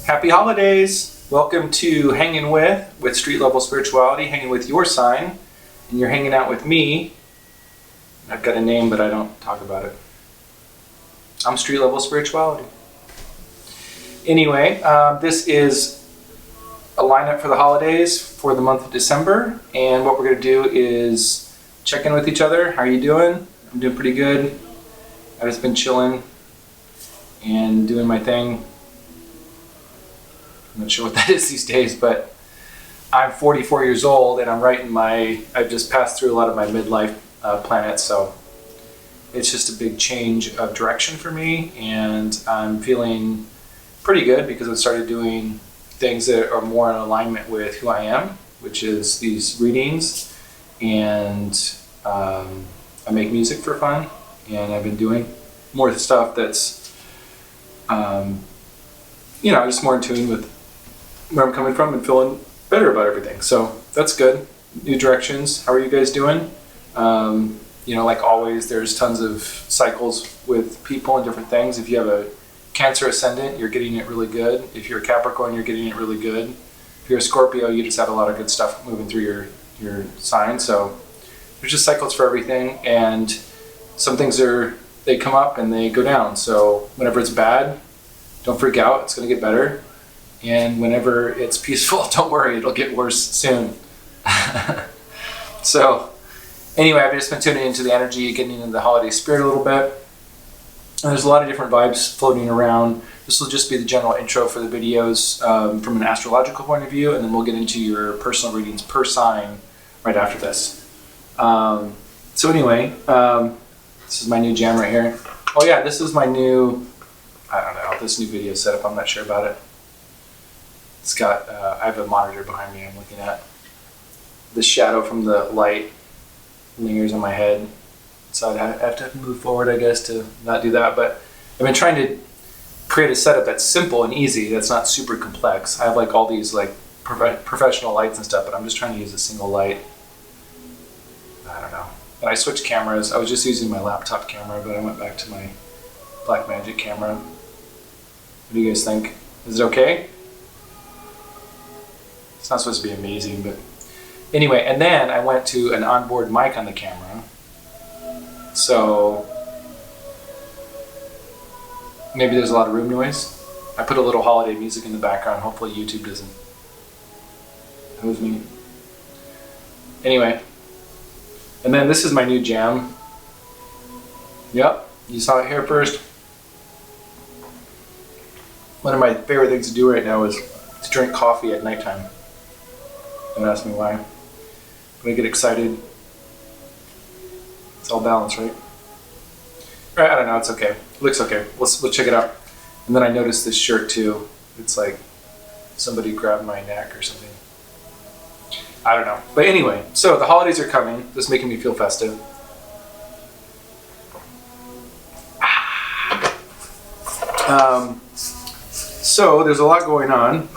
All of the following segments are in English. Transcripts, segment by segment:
Happy holidays! Welcome to Hangin with Street Level Spirituality, hanging with your sign, and you're hanging out with me. I've got a name, but I don't talk about it. I'm Street Level Spirituality. Anyway, this is a lineup for the holidays for the month of December, and what we're going to do is check in with each other. How are you doing? I'm doing pretty good. I've just been chilling and doing my thing. I'm not sure what that is these days, but I'm 44 years old and I'm right in I've just passed through a lot of my midlife planets, so it's just a big change of direction for me, and I'm feeling pretty good because I've started doing things that are more in alignment with who I am, which is these readings, and I make music for fun, and I've been doing more stuff that's just more in tune with where I'm coming from and feeling better about everything. So that's good. New directions. How are you guys doing? Like always, there's tons of cycles with people and different things. If you have a Cancer ascendant, you're getting it really good. If you're a Capricorn, you're getting it really good. If you're a Scorpio, you just have a lot of good stuff moving through your sign. So there's just cycles for everything, and some things they come up and they go down. So whenever it's bad, don't freak out. It's going to get better. And whenever it's peaceful, don't worry, it'll get worse soon. So anyway, I've just been tuning into the energy, getting into the holiday spirit a little bit. And there's a lot of different vibes floating around. This will just be the general intro for the videos from an astrological point of view, and then we'll get into your personal readings per sign right after this. So anyway, this is my new jam right here. Oh yeah, this is my new, this new video setup. I'm not sure about it. It's got, I have a monitor behind me I'm looking at. The shadow from the light lingers on my head. So I'd have to move forward, I guess, to not do that. But I've been trying to create a setup that's simple and easy, that's not super complex. I have like all these like professional lights and stuff, but I'm just trying to use a single light. I don't know. And I switched cameras. I was just using my laptop camera, but I went back to my Blackmagic camera. What do you guys think? Is it okay? It's not supposed to be amazing, but anyway, and then I went to an onboard mic on the camera. So maybe there's a lot of room noise. I put a little holiday music in the background. Hopefully YouTube doesn't hose me. Anyway, and then this is my new jam. Yep, you saw it here first. One of my favorite things to do right now is to drink coffee at nighttime. Don't ask me why. When I get excited, it's all balanced, right? I don't know, it's okay. It looks okay. Let's check it out. And then I noticed this shirt too. It's like somebody grabbed my neck or something. I don't know. But anyway, so the holidays are coming. This is making me feel festive. So there's a lot going on.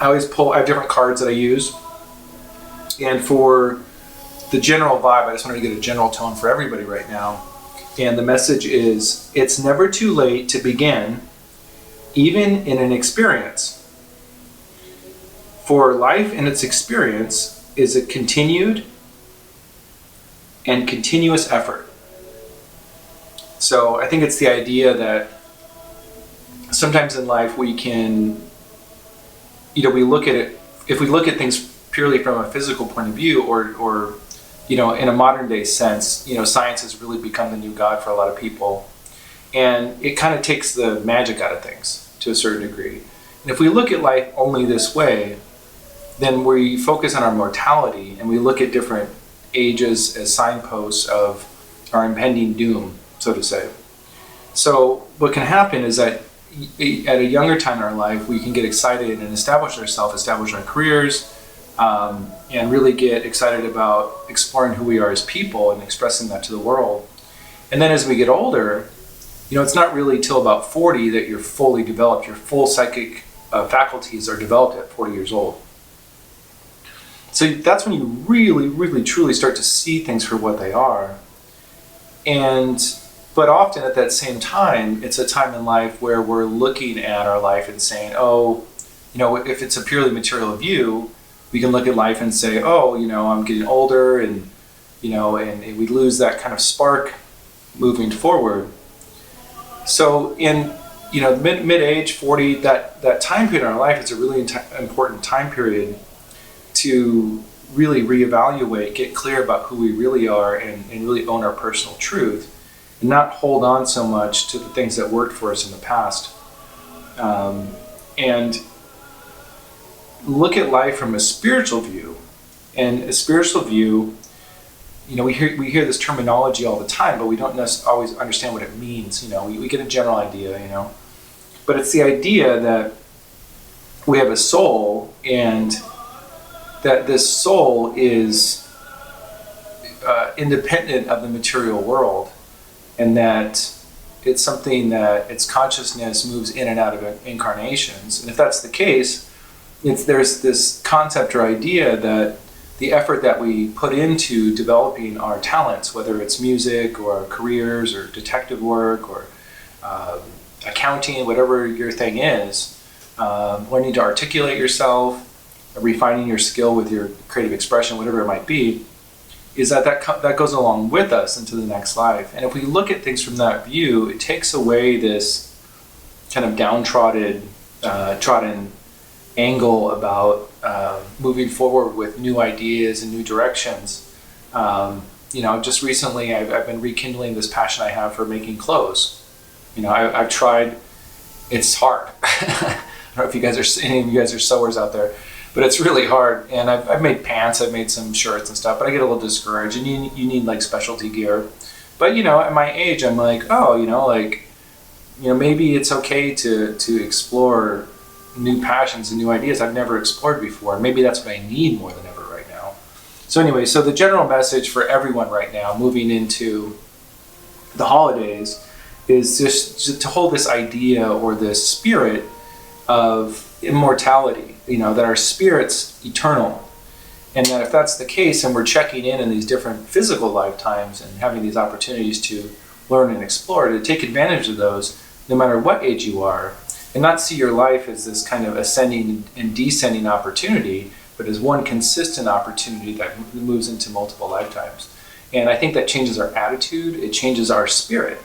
I have different cards that I use. And for the general vibe, I just wanted to get a general tone for everybody right now. And the message is, it's never too late to begin, even in an experience. For life and its experience is a continued and continuous effort. So I think it's the idea that sometimes in life we can, we look at it, if we look at things purely from a physical point of view, or in a modern day sense, science has really become the new god for a lot of people. And it kind of takes the magic out of things to a certain degree. And if we look at life only this way, then we focus on our mortality and we look at different ages as signposts of our impending doom, so to say. So what can happen is that at a younger time in our life, we can get excited and establish ourselves, establish our careers, and really get excited about exploring who we are as people and expressing that to the world. And then as we get older, it's not really till about 40 that you're fully developed. Your full psychic faculties are developed at 40 years old. So that's when you really, really, truly start to see things for what they are. And But often at that same time, it's a time in life where we're looking at our life and saying, oh, if it's a purely material view, we can look at life and say, oh, I'm getting older, and and we lose that kind of spark moving forward. So in mid-age, 40, that time period in our life is a really important time period to really reevaluate, get clear about who we really are, and really own our personal truth, and not hold on so much to the things that worked for us in the past. And look at life from a spiritual view. And a spiritual view, we hear this terminology all the time, but we don't always understand what it means. We get a general idea, but it's the idea that we have a soul, and that this soul is independent of the material world, and that it's something that its consciousness moves in and out of incarnations. And if that's the case, there's this concept or idea that the effort that we put into developing our talents, whether it's music or careers or detective work or accounting, whatever your thing is, learning to articulate yourself, refining your skill with your creative expression, whatever it might be, is that goes along with us into the next life. And if we look at things from that view, it takes away this kind of downtrodden angle about moving forward with new ideas and new directions. Just recently I've been rekindling this passion I have for making clothes. I've tried. It's hard. I don't know if any of you guys are sewers out there, but it's really hard. And I've made pants, I've made some shirts and stuff, but I get a little discouraged, and you need like specialty gear. But at my age, I'm like, maybe it's okay to explore new passions and new ideas I've never explored before. Maybe that's what I need more than ever right now. So anyway, so the general message for everyone right now moving into the holidays is just to hold this idea or this spirit of immortality, that our spirit's eternal. And that if that's the case, and we're checking in these different physical lifetimes and having these opportunities to learn and explore, to take advantage of those no matter what age you are, and not see your life as this kind of ascending and descending opportunity, but as one consistent opportunity that moves into multiple lifetimes. And I think that changes our attitude, it changes our spirit,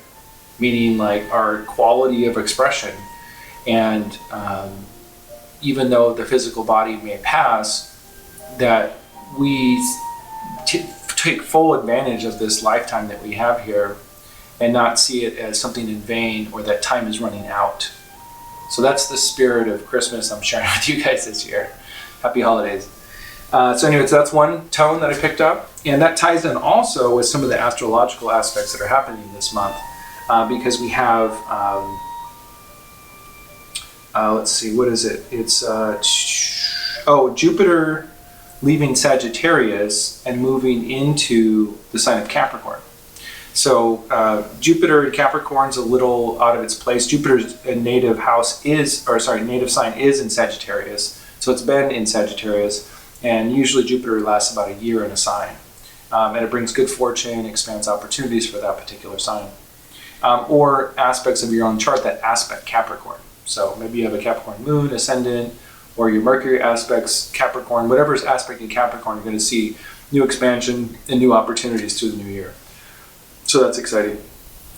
meaning like our quality of expression. And even though the physical body may pass, that we take full advantage of this lifetime that we have here and not see it as something in vain or that time is running out. So that's the spirit of Christmas I'm sharing with you guys this year. Happy holidays. So anyways, that's one tone that I picked up. And that ties in also with some of the astrological aspects that are happening this month. Because we have, let's see, what is it? It's, Jupiter leaving Sagittarius and moving into the sign of Capricorn. So Jupiter in Capricorn's a little out of its place. Jupiter's native sign is in Sagittarius. So it's been in Sagittarius, and usually Jupiter lasts about a year in a sign. And it brings good fortune, expands opportunities for that particular sign. Or aspects of your own chart that aspect Capricorn. So maybe you have a Capricorn moon, ascendant, or your Mercury aspects Capricorn. Whatever's aspecting Capricorn, you're going to see new expansion and new opportunities through the new year. So that's exciting.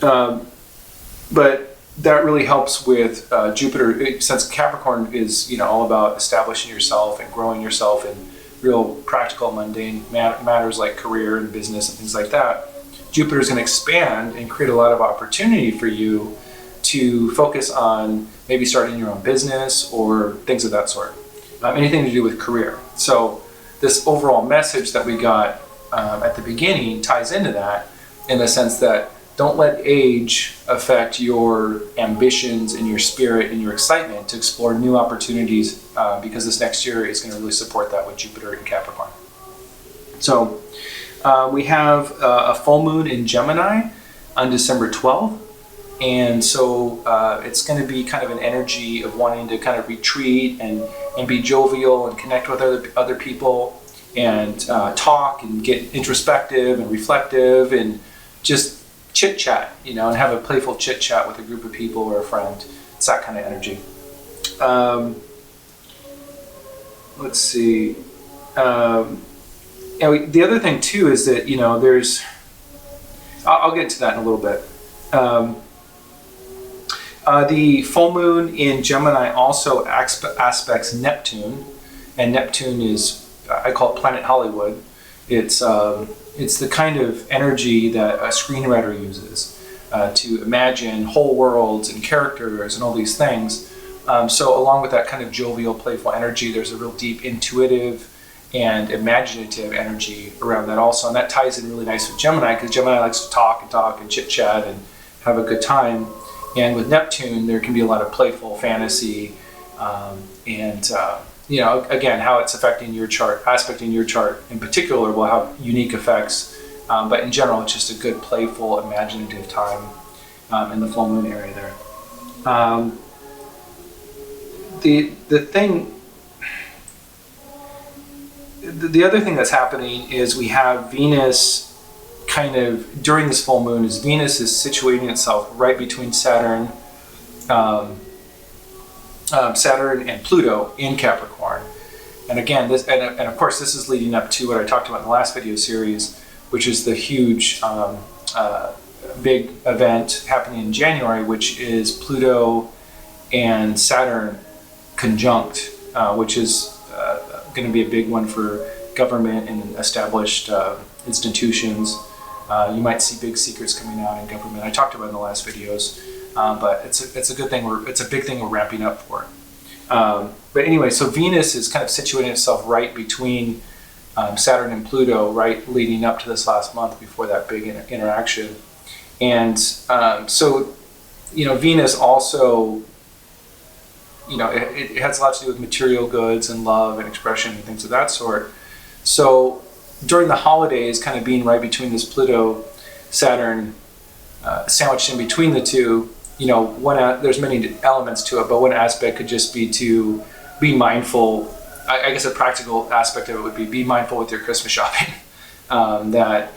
But that really helps with Jupiter, since Capricorn is all about establishing yourself and growing yourself in real practical, mundane matters like career and business and things like that. Jupiter is going to expand and create a lot of opportunity for you to focus on maybe starting your own business or things of that sort. Anything to do with career. So this overall message that we got at the beginning ties into that, in the sense that don't let age affect your ambitions and your spirit and your excitement to explore new opportunities, because this next year is going to really support that with Jupiter in Capricorn. So we have a full moon in Gemini on December 12th. And so it's going to be kind of an energy of wanting to kind of retreat and be jovial and connect with other people and talk and get introspective and reflective and just chit chat, you know, and have a playful chit chat with a group of people or a friend. It's that kind of energy. Let's see. And the other thing too is that, you know, there's, I'll get to that in a little bit. The full moon in Gemini also aspects Neptune, and Neptune is, I call it Planet Hollywood. It's the kind of energy that a screenwriter uses to imagine whole worlds and characters and all these things. So along with that kind of jovial, playful energy, there's a real deep intuitive and imaginative energy around that also. And that ties in really nice with Gemini, because Gemini likes to talk and chit chat and have a good time. And with Neptune, there can be a lot of playful fantasy you know, again, how it's affecting your chart, aspecting your chart in particular will have unique effects. But in general, it's just a good, playful, imaginative time in the full moon area there. The other thing that's happening is we have Venus kind of, during this full moon, is Venus is situating itself right between Saturn and Pluto in Capricorn. And again, this, and of course, this is leading up to what I talked about in the last video series, which is the huge big event happening in January, which is Pluto and Saturn conjunct, which is going to be a big one for government and established institutions. You might see big secrets coming out in government. I talked about it in the last videos, but it's a good thing. It's a big thing we're ramping up for. But anyway, so Venus is kind of situating itself right between Saturn and Pluto, right leading up to this last month before that big interaction. And so, you know, Venus also, you know, it has a lot to do with material goods and love and expression and things of that sort. So during the holidays, kind of being right between this Pluto, Saturn, sandwiched in between the two, you know, there's many elements to it, but one aspect could just be to be mindful. I guess a practical aspect of it would be mindful with your Christmas shopping. That,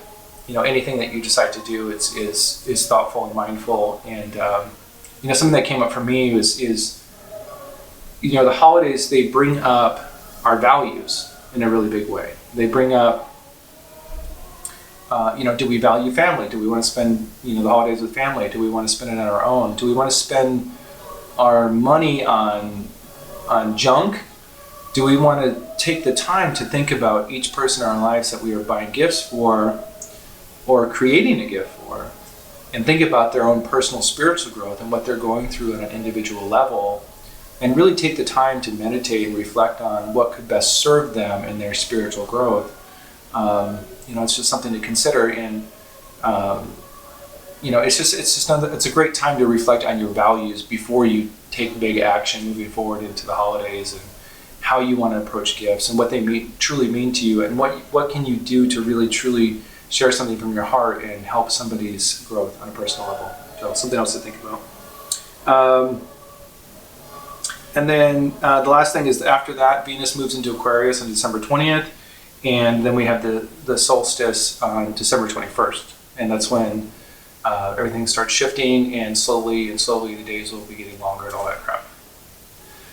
you know, anything that you decide to do is thoughtful and mindful. And you know, something that came up for me is you know, the holidays, they bring up our values in a really big way. They bring up, you know, do we value family? Do we want to spend, you know, the holidays with family? Do we want to spend it on our own? Do we want to spend our money on junk? Do we want to take the time to think about each person in our lives that we are buying gifts for or creating a gift for, and think about their own personal spiritual growth and what they're going through on an individual level, and really take the time to meditate and reflect on what could best serve them in their spiritual growth. You know, it's just something to consider. And you know, it's a great time to reflect on your values before you take big action moving forward into the holidays, and how you want to approach gifts and what they truly mean to you, and what can you do to really truly share something from your heart and help somebody's growth on a personal level. So something else to think about. And then the last thing is, after that, Venus moves into Aquarius on December 20th, and then we have the solstice on December 21st, and that's when everything starts shifting, and slowly the days will be getting longer and all that crap.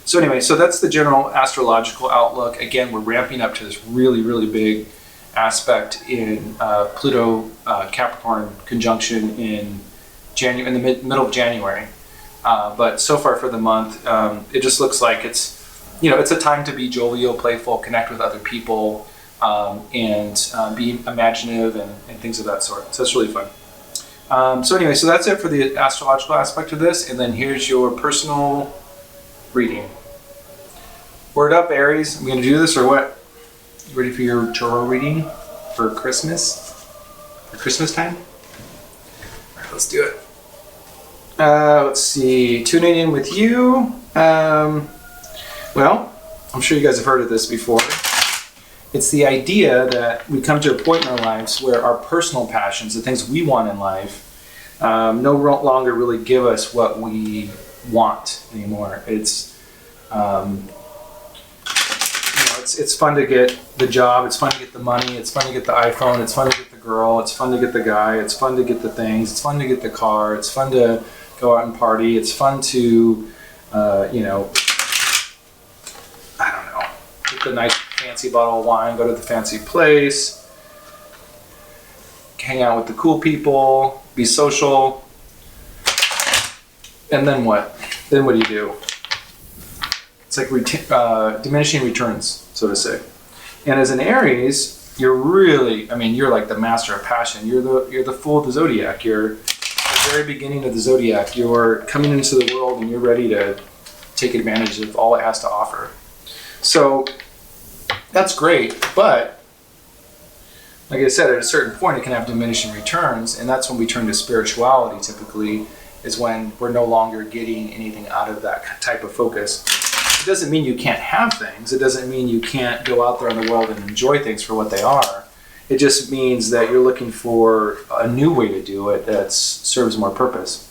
So anyway, so that's the general astrological outlook. Again, we're ramping up to this really, really big aspect in Pluto Capricorn conjunction in the middle of January. But so far for the month, it just looks like it's, you know, it's a time to be jovial, playful, connect with other people, and be imaginative and things of that sort. So it's really fun. So anyway, so that's it for the astrological aspect of this. And then here's your personal reading. Word up, Aries. I'm going to do this, or what? You ready for your tarot reading for Christmas? For Christmas time? All right, let's do it. Let's see. Tuning in with you. Well, I'm sure you guys have heard of this before. It's the idea that we come to a point in our lives where our personal passions, the things we want in life, no longer really give us what we want anymore. It's you know, it's fun to get the job, it's fun to get the money, it's fun to get the iPhone, it's fun to get the girl. It's fun to get the guy. It's fun to get the things. It's fun to get the car. It's fun to go out and party. It's fun to, you know, I don't know, get the nice fancy bottle of wine, go to the fancy place, hang out with the cool people, be social. And then what? Then what do? It's like diminishing returns, so to say. And as an Aries, you're really, I mean, you're like the master of passion. You're the fool of the zodiac. You're the very beginning of the zodiac. You're coming into the world and you're ready to take advantage of all it has to offer. So that's great, but like I said, at a certain point it can have diminishing returns, and that's when we turn to spirituality typically, is when we're no longer getting anything out of that type of focus. It doesn't mean you can't have things. It doesn't mean you can't go out there in the world and enjoy things for what they are. It just means that you're looking for a new way to do it that serves more purpose.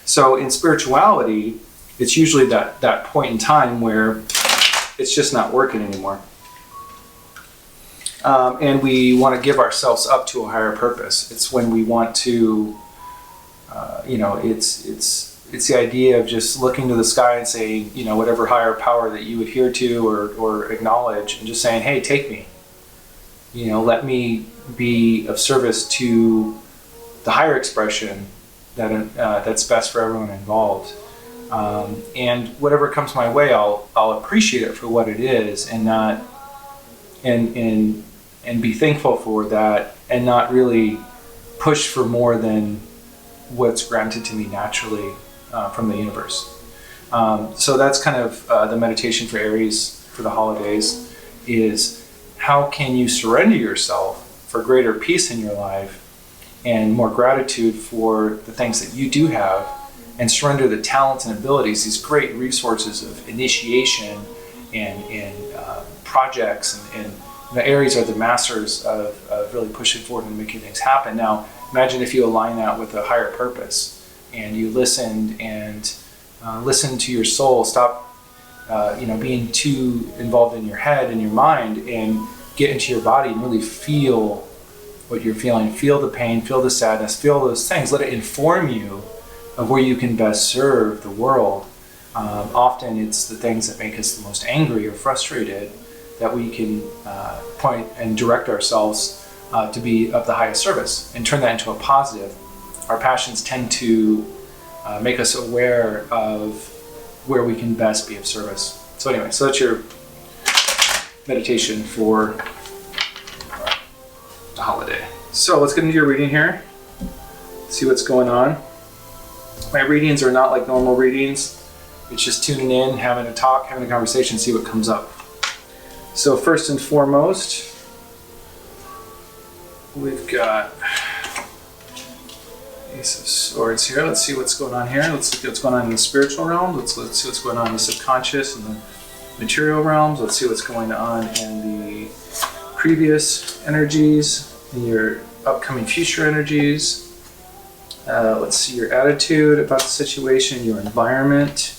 So in spirituality, it's usually that point in time where it's just not working anymore. And we want to give ourselves up to a higher purpose. It's when we want to, you know, it's the idea of just looking to the sky and saying, you know, whatever higher power that you adhere to or acknowledge, and just saying, hey, take me. You know, let me be of service to the higher expression that's best for everyone involved. And whatever comes my way, I'll appreciate it for what it is, and not and be thankful for that, and not really push for more than what's granted to me naturally from the universe. So that's kind of the meditation for Aries for the holidays, is how can you surrender yourself for greater peace in your life and more gratitude for the things that you do have, and surrender the talents and abilities, these great resources of initiation and projects. And the Aries are the masters of really pushing forward and making things happen. Now, imagine if you align that with a higher purpose, and you listened and listen to your soul. Stop, you know, being too involved in your head and your mind, and get into your body and really feel what you're feeling. Feel the pain, feel the sadness, feel those things. Let it inform you of where you can best serve the world. Often it's the things that make us the most angry or frustrated that we can point and direct ourselves to be of the highest service, and turn that into a positive. Our passions tend to make us aware of where we can best be of service. So anyway, so that's your meditation for the holiday. So let's get into your reading here. See what's going on. My readings are not like normal readings. It's just tuning in, having a talk, having a conversation, see what comes up. So first and foremost, we've got Ace of Swords here. Let's see what's going on here. Let's look at what's going on in the spiritual realm. Let's see what's going on in the subconscious and the material realms. Let's see what's going on in the previous energies, in your upcoming future energies. Let's see your attitude about the situation, your environment,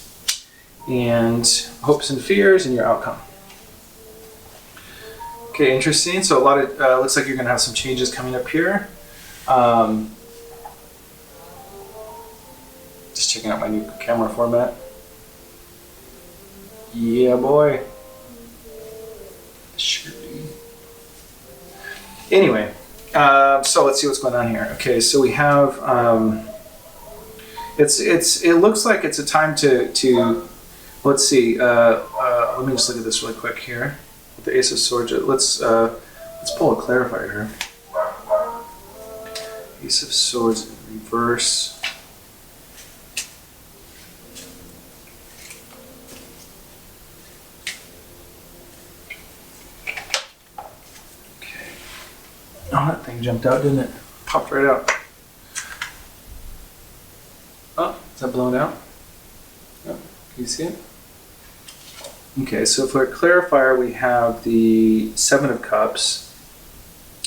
and hopes and fears, and your outcome. Okay, interesting. So a lot of, looks like you're going to have some changes coming up here. Just checking out my new camera format. Yeah, boy. Sure do. Anyway, so let's see what's going on here. Okay, so we have, it looks like it's a time to let's see, let me just look at this really quick here. With the Ace of Swords, let's pull a clarifier here. Ace of Swords in reverse. Oh, that thing jumped out, didn't it? Popped right out. Oh, is that blown out? Oh, can you see it? Okay, so for a clarifier, we have the Seven of Cups.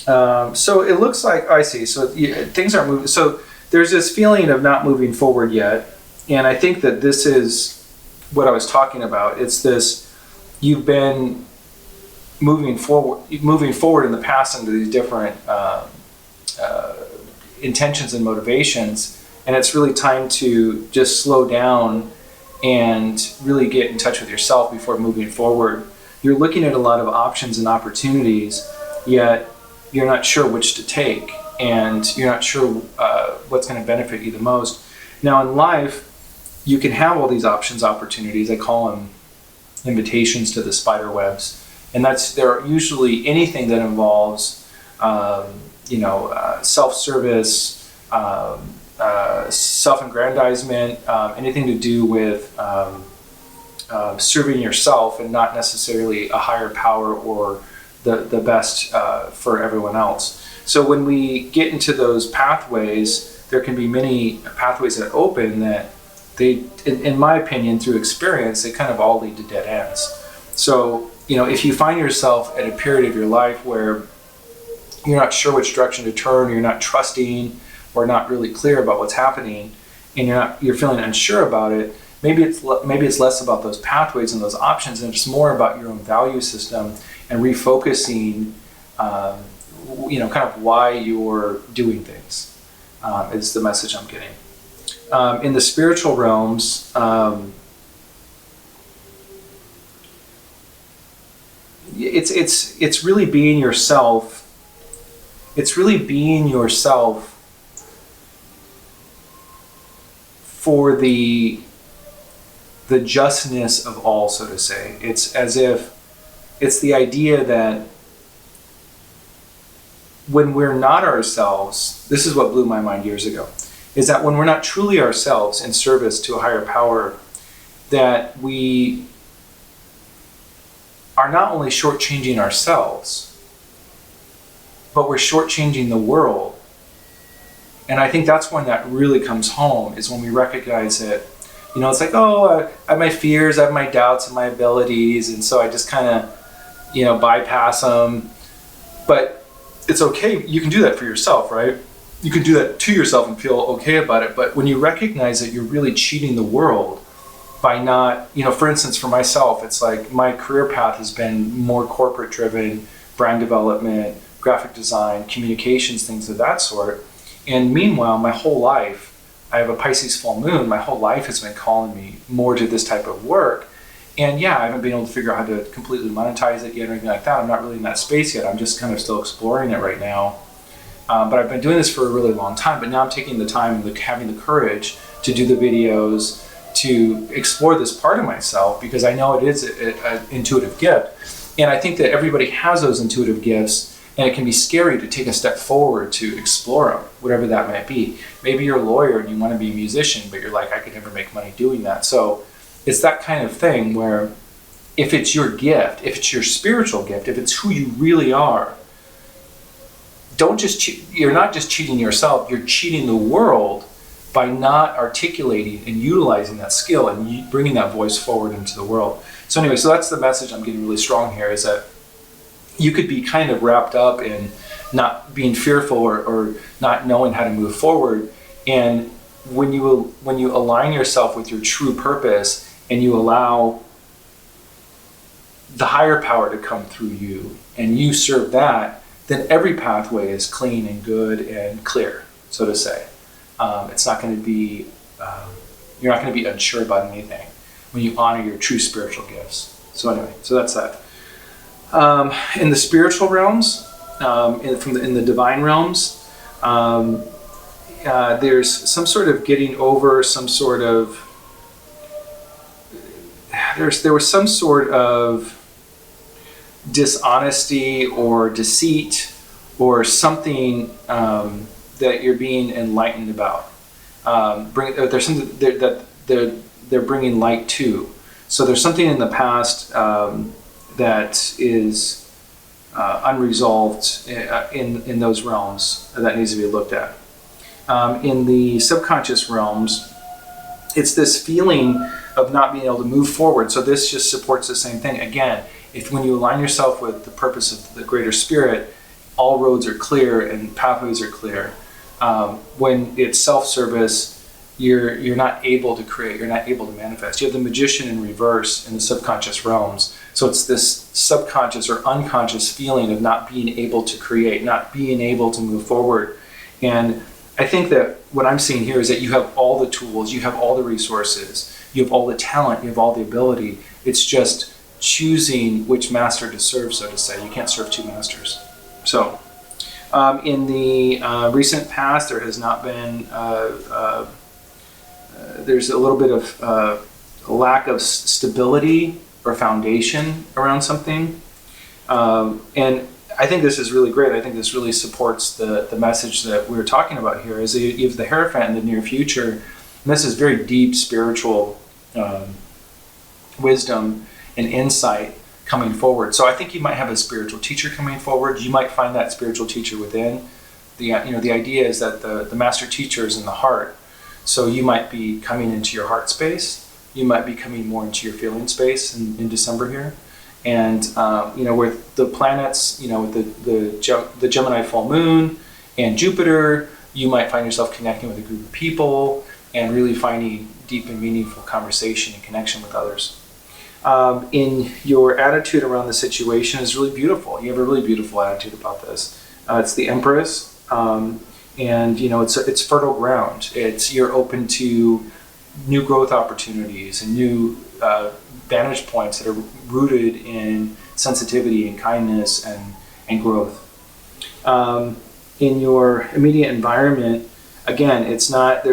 So it looks like, I see, so things aren't moving. So there's this feeling of not moving forward yet. And I think that this is what I was talking about. It's this, you've been moving forward in the past into these different intentions and motivations, and it's really time to just slow down and really get in touch with yourself before moving forward. You're looking at a lot of options and opportunities, yet you're not sure which to take, and you're not sure what's going to benefit you the most. Now in life, you can have all these options, opportunities. I call them invitations to the spider webs, and they're usually anything that involves self-service, self-aggrandizement, anything to do with serving yourself and not necessarily a higher power or the best for everyone else. So when we get into those pathways, there can be many pathways that open that they, in my opinion, through experience, they kind of all lead to dead ends. So, if you find yourself at a period of your life where you're not sure which direction to turn, you're not trusting or not really clear about what's happening, and you're feeling unsure about it, maybe it's less about those pathways and those options, and it's more about your own value system and refocusing, kind of why you're doing things, is the message I'm getting. In the spiritual realms, it's really being yourself. It's really being yourself for the justness of all, so to say. It's as if it's the idea that when we're not ourselves, this is what blew my mind years ago, is that when we're not truly ourselves in service to a higher power, that we are not only shortchanging ourselves, but we're shortchanging the world. And I think that's when that really comes home, is when we recognize it. It's like, I have my fears, I have my doubts and my abilities, and so I just kind of, bypass them. But it's okay, you can do that for yourself, right? You can do that to yourself and feel okay about it. But when you recognize that you're really cheating the world by not, for instance, for myself, it's like my career path has been more corporate driven, brand development, graphic design, communications, things of that sort. And meanwhile, my whole life, I have a Pisces full moon, my whole life has been calling me more to this type of work. And yeah, I haven't been able to figure out how to completely monetize it yet or anything like that. I'm not really in that space yet. I'm just kind of still exploring it right now. But I've been doing this for a really long time, but now I'm taking the time and having the courage to do the videos, to explore this part of myself, because I know it is an intuitive gift. And I think that everybody has those intuitive gifts, and it can be scary to take a step forward to explore them, whatever that might be. Maybe you're a lawyer and you want to be a musician, but you're like, I could never make money doing that. So it's that kind of thing where if it's your gift, if it's your spiritual gift, if it's who you really are, you're not just cheating yourself, you're cheating the world by not articulating and utilizing that skill and bringing that voice forward into the world. So anyway, so that's the message I'm getting really strong here, is that you could be kind of wrapped up in not being fearful or not knowing how to move forward. And when you align yourself with your true purpose and you allow the higher power to come through you and you serve that, then every pathway is clean and good and clear, so to say. It's not going to be, you're not going to be unsure about anything when you honor your true spiritual gifts. So anyway, so that's that. In the spiritual realms, in the divine realms, there's some sort of getting over some sort of, there was some sort of dishonesty or deceit or something that you're being enlightened about. There's something that they're bringing light to. So there's something in the past that is unresolved in those realms that needs to be looked at. In the subconscious realms, it's this feeling of not being able to move forward. So this just supports the same thing. Again, when you align yourself with the purpose of the greater spirit, all roads are clear and pathways are clear. When it's self-service, you're not able to create, you're not able to manifest. You have the magician in reverse in the subconscious realms. So it's this subconscious or unconscious feeling of not being able to create, not being able to move forward. And I think that what I'm seeing here is that you have all the tools, you have all the resources, you have all the talent, you have all the ability. It's just choosing which master to serve, so to say. You can't serve two masters. So in the recent past, there has not been, there's a little bit of a lack of stability or foundation around something. And I think this is really great. I think this really supports the message that we were talking about here, is that you have the Hierophant in the near future. And this is very deep spiritual wisdom and insight coming forward. So I think you might have a spiritual teacher coming forward. You might find that spiritual teacher within. The idea is that the master teacher is in the heart. So you might be coming into your heart space. You might be coming more into your feeling space in December here. And with the planets, with the Gemini full moon and Jupiter, you might find yourself connecting with a group of people and really finding deep and meaningful conversation and connection with others. In your attitude around the situation is really beautiful. You have a really beautiful attitude about this. It's the Empress, and it's fertile ground. You're open to new growth opportunities and new vantage points that are rooted in sensitivity and kindness and growth. In your immediate environment, again, it's not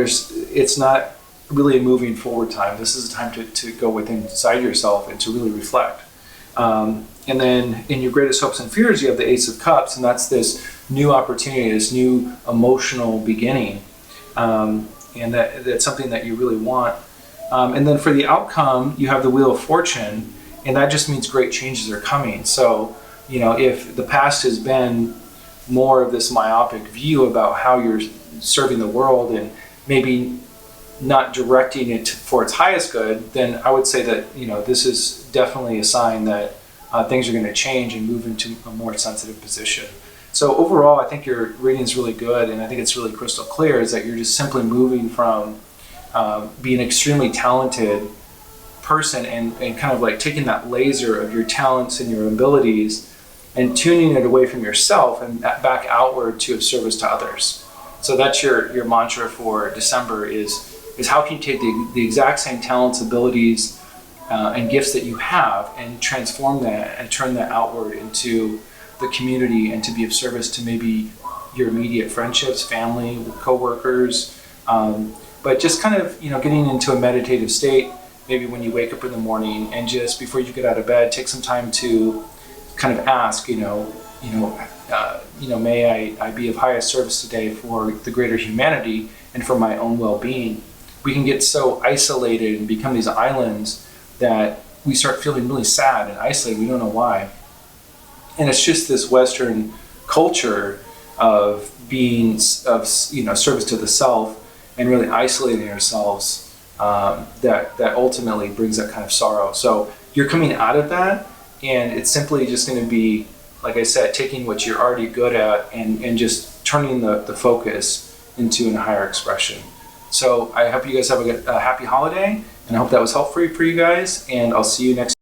really a moving forward time. This is a time to go inside yourself and to really reflect. And then in your greatest hopes and fears, you have the Ace of Cups, and that's this new opportunity, this new emotional beginning. And that's something that you really want. And then for the outcome, you have the Wheel of Fortune, and that just means great changes are coming. So, if the past has been more of this myopic view about how you're serving the world and maybe not directing it for its highest good, then I would say that, this is definitely a sign that things are going to change and move into a more sensitive position. So overall, I think your reading is really good, and I think it's really crystal clear, is that you're just simply moving from being an extremely talented person and kind of like taking that laser of your talents and your abilities and tuning it away from yourself and back outward to a service to others. So that's your mantra for December is how can you take the exact same talents, abilities, and gifts that you have and transform that and turn that outward into the community and to be of service to maybe your immediate friendships, family, co-workers, but just kind of, getting into a meditative state, maybe when you wake up in the morning and just before you get out of bed, take some time to kind of ask, may I be of highest service today for the greater humanity and for my own well-being. We can get so isolated and become these islands that we start feeling really sad and isolated. We don't know why. And it's just this Western culture of being of service to the self and really isolating ourselves that ultimately brings that kind of sorrow. So you're coming out of that, and it's simply just going to be, like I said, taking what you're already good at and just turning the focus into a higher expression. So I hope you guys have a happy holiday, and I hope that was helpful for you guys, and I'll see you next